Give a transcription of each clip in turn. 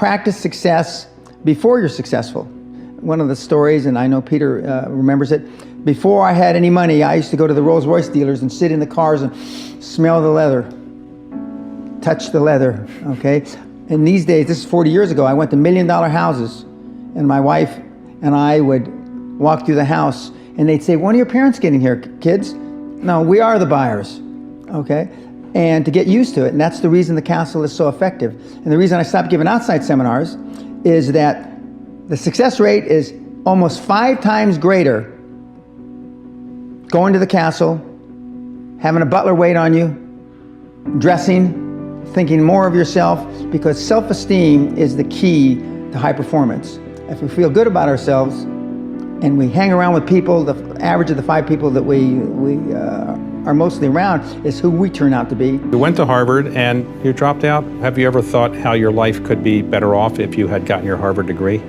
practice success before you're successful. One of the stories, and I know Peter remembers it, before I had any money, I used to go to the Rolls Royce dealers and sit in the cars and smell the leather, touch the leather, okay? And these days, this is 40 years ago, I went to $1 million houses, and my wife and I would walk through the house, and they'd say, when are your parents getting here, kids? No, we are the buyers, okay? And to get used to it, and that's the reason the castle is so effective. And the reason I stopped giving outside seminars is that the success rate is almost 5 times greater going to the castle, having a butler wait on you, dressing, thinking more of yourself, because self-esteem is the key to high performance. If we feel good about ourselves and we hang around with people, the average of the 5 people that we are mostly around is who we turn out to be. You went to Harvard and you dropped out. Have you ever thought how your life could be better off if you had gotten your Harvard degree?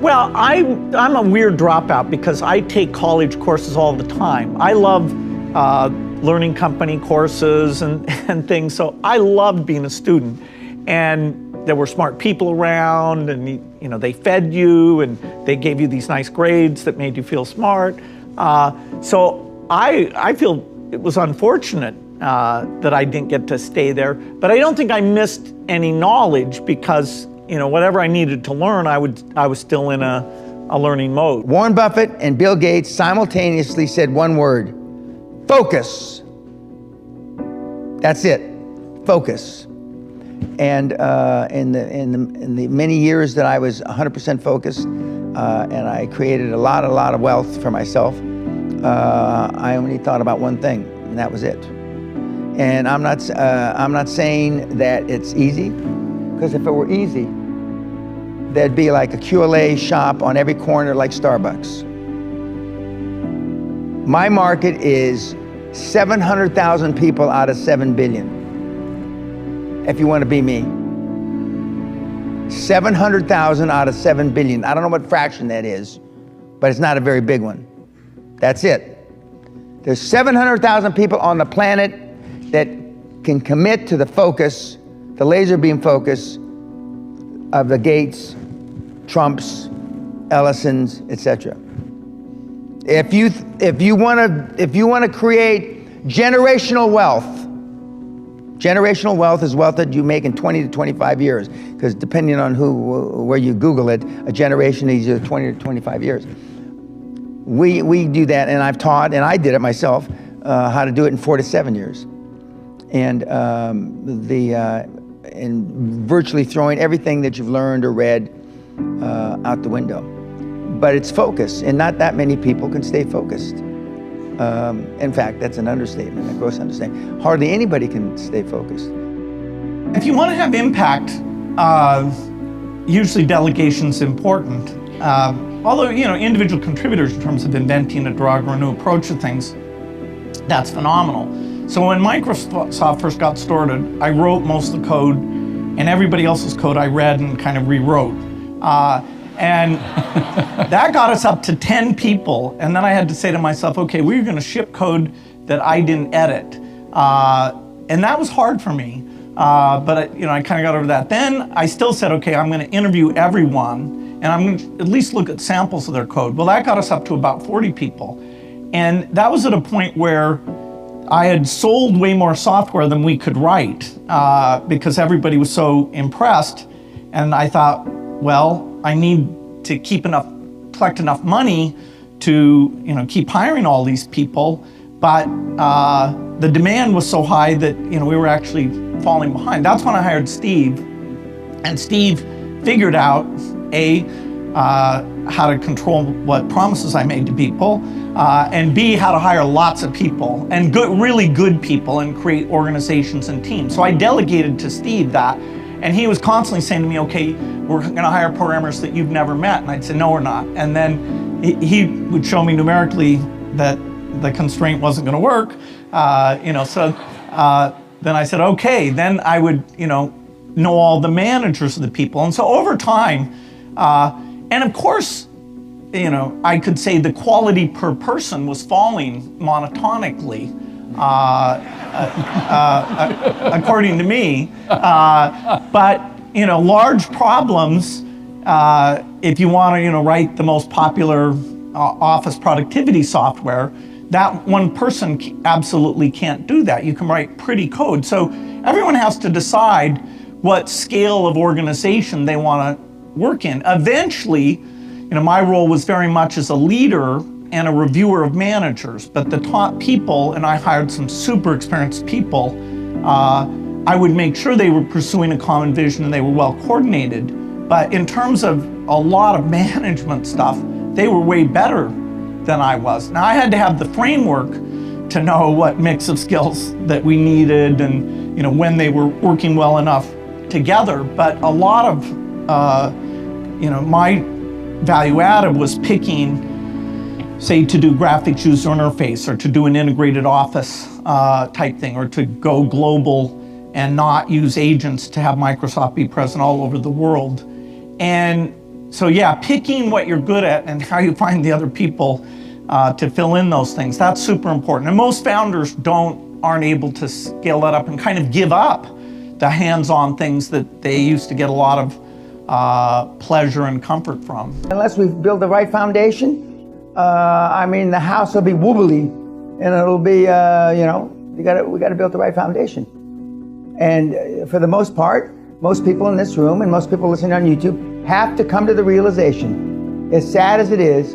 Well, I'm a weird dropout because I take college courses all the time. I love learning company courses and things, so I loved being a student. And there were smart people around, and you know, they fed you and they gave you these nice grades that made you feel smart. So I feel it was unfortunate that I didn't get to stay there, but I don't think I missed any knowledge because, you know, whatever I needed to learn, I was still in a learning mode. Warren Buffett and Bill Gates simultaneously said one word: focus. That's it, focus. And in the many years that I was 100% focused, and I created a lot of wealth for myself, I only thought about one thing, and that was it. And I'm not saying that it's easy, because if it were easy, there'd be like a QLA shop on every corner like Starbucks. My market is 700,000 people out of 7 billion. If you want to be me. 700,000 out of 7 billion. I don't know what fraction that is, but it's not a very big one. That's it. There's 700,000 people on the planet that can commit to the focus, the laser beam focus of the Gates, Trumps, Ellisons, etc. If you want to create generational wealth, generational wealth is wealth that you make in 20 to 25 years, because depending on where you Google it, a generation is either 20 to 25 years. We do that, and I've taught, and I did it myself, how to do it in 4 to 7 years. And and virtually throwing everything that you've learned or read out the window. But it's focus, and not that many people can stay focused. In fact, that's an understatement, a gross understatement. Hardly anybody can stay focused. If you want to have impact, usually delegation's important. Although, you know, individual contributors in terms of inventing a drug or a new approach to things, that's phenomenal. So when Microsoft first got started, I wrote most of the code, and everybody else's code I read and kind of rewrote. And that got us up to 10 people. And then I had to say to myself, okay, we're going to ship code that I didn't edit. And that was hard for me. But I kind of got over that. Then I still said, okay, I'm going to interview everyone, and I'm going to at least look at samples of their code. Well, that got us up to about 40 people. And that was at a point where I had sold way more software than we could write because everybody was so impressed. And I thought, well, I need to collect enough money to, you know, keep hiring all these people. But the demand was so high that, you know, we were actually falling behind. That's when I hired Steve. And Steve figured out, how to control what promises I made to people, and B, how to hire lots of people, and really good people, and create organizations and teams. So I delegated to Steve that, and he was constantly saying to me, okay, we're going to hire programmers that you've never met. And I'd say, no, we're not. And then he would show me numerically that the constraint wasn't going to work. So then I said, okay, then I would, know all the managers of the people. And so over time, and of course, I could say the quality per person was falling monotonically, according to me. But large problems, if you want to, write the most popular office productivity software, that one person absolutely can't do that. You can write pretty code. So everyone has to decide what scale of organization they want to work in. Eventually, my role was very much as a leader and a reviewer of managers, but the top people, and I hired some super experienced people, I would make sure they were pursuing a common vision and they were well coordinated. But in terms of a lot of management stuff, they were way better than I was. Now I had to have the framework to know what mix of skills that we needed and when they were working well enough together. But a lot of my value added was picking, say, to do graphics user interface or to do an integrated office type thing, or to go global and not use agents, to have Microsoft be present all over the world. And so yeah, picking what you're good at and how you find the other people to fill in those things, that's super important. And most founders aren't able to scale that up and kind of give up the hands-on things that they used to get a lot of pleasure and comfort from. Unless we build the right foundation, the house will be wobbly, and it'll be, we got to build the right foundation. And for the most part, most people in this room and most people listening on YouTube have to come to the realization, as sad as it is,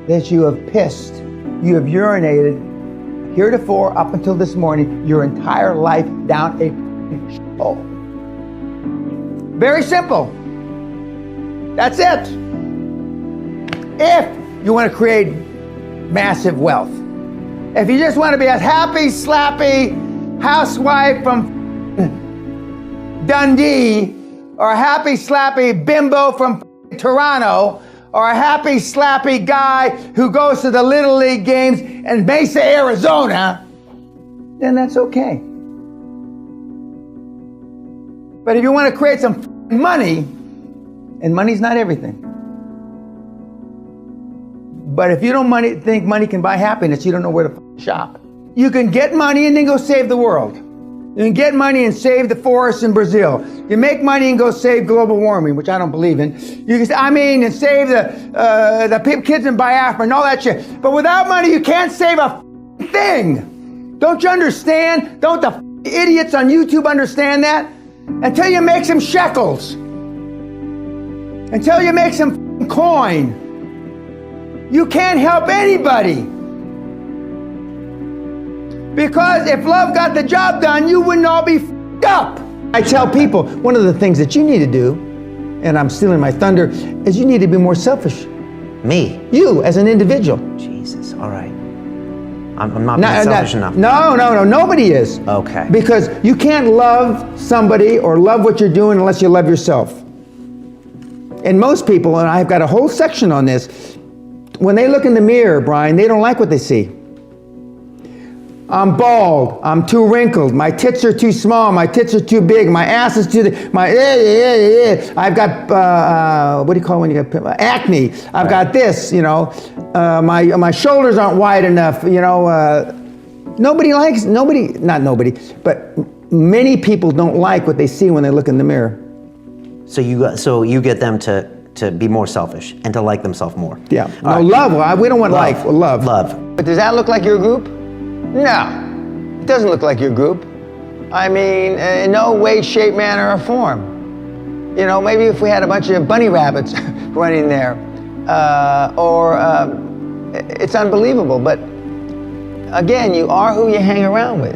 that you have pissed, you have urinated heretofore up until this morning, your entire life down a hole. Very simple. That's it. If you want to create massive wealth. If you just want to be a happy, slappy housewife from Dundee, or a happy, slappy bimbo from Toronto, or a happy, slappy guy who goes to the Little League games in Mesa, Arizona, then that's okay. But if you want to create some money, and money's not everything, but if you don't think money can buy happiness, you don't know where to shop. You can get money and then go save the world. You can get money and save the forests in Brazil. You make money and go save global warming, which I don't believe in. You can, and save the kids in Biafra and all that shit. But without money, you can't save a thing. Don't you understand? Don't the idiots on YouTube understand that? Until you make some shekels. Until you make some coin. You can't help anybody. Because if love got the job done, you wouldn't all be f***ed up. I tell people, one of the things that you need to do, and I'm stealing my thunder, is you need to be more selfish. Me? You, as an individual. Jesus, all right. I'm not being selfish enough. No, nobody is. Okay. Because you can't love somebody or love what you're doing unless you love yourself. And most people, and I've got a whole section on this, when they look in the mirror, Brian, they don't like what they see. I'm bald, I'm too wrinkled, my tits are too small, my tits are too big, my ass is too, I've got, what do you call it when you got acne, I've got this, my shoulders aren't wide enough, but many people don't like what they see when they look in the mirror. So you get them to be more selfish and to like themselves more. Yeah. No, love. We don't want life. Love. Love. But does that look like your group? No. It doesn't look like your group. In no way, shape, manner, or form. Maybe if we had a bunch of bunny rabbits running there, it's unbelievable. But again, you are who you hang around with,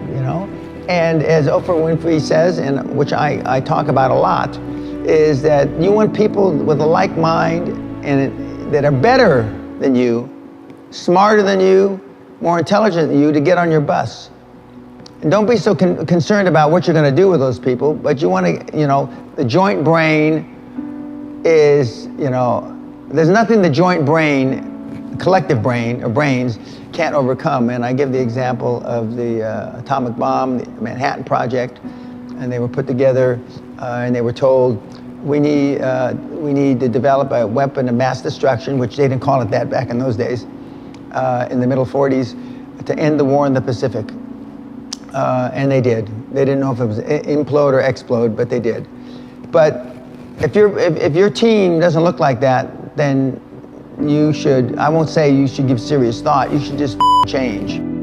And as Oprah Winfrey says, and which I talk about a lot, is that you want people with a like mind and that are better than you, smarter than you, more intelligent than you, to get on your bus. And don't be so concerned about what you're going to do with those people, but you want to, the joint brain is, there's nothing the joint brain, collective brain, or brains, can't overcome. And I give the example of the atomic bomb, the Manhattan Project, and they were put together and they were told, we need to develop a weapon of mass destruction, which they didn't call it that back in those days, in the middle 40s, to end the war in the Pacific. And they did. They didn't know if it was implode or explode, but they did. But If your team doesn't look like that, then you should, I won't say you should give serious thought, you should just change.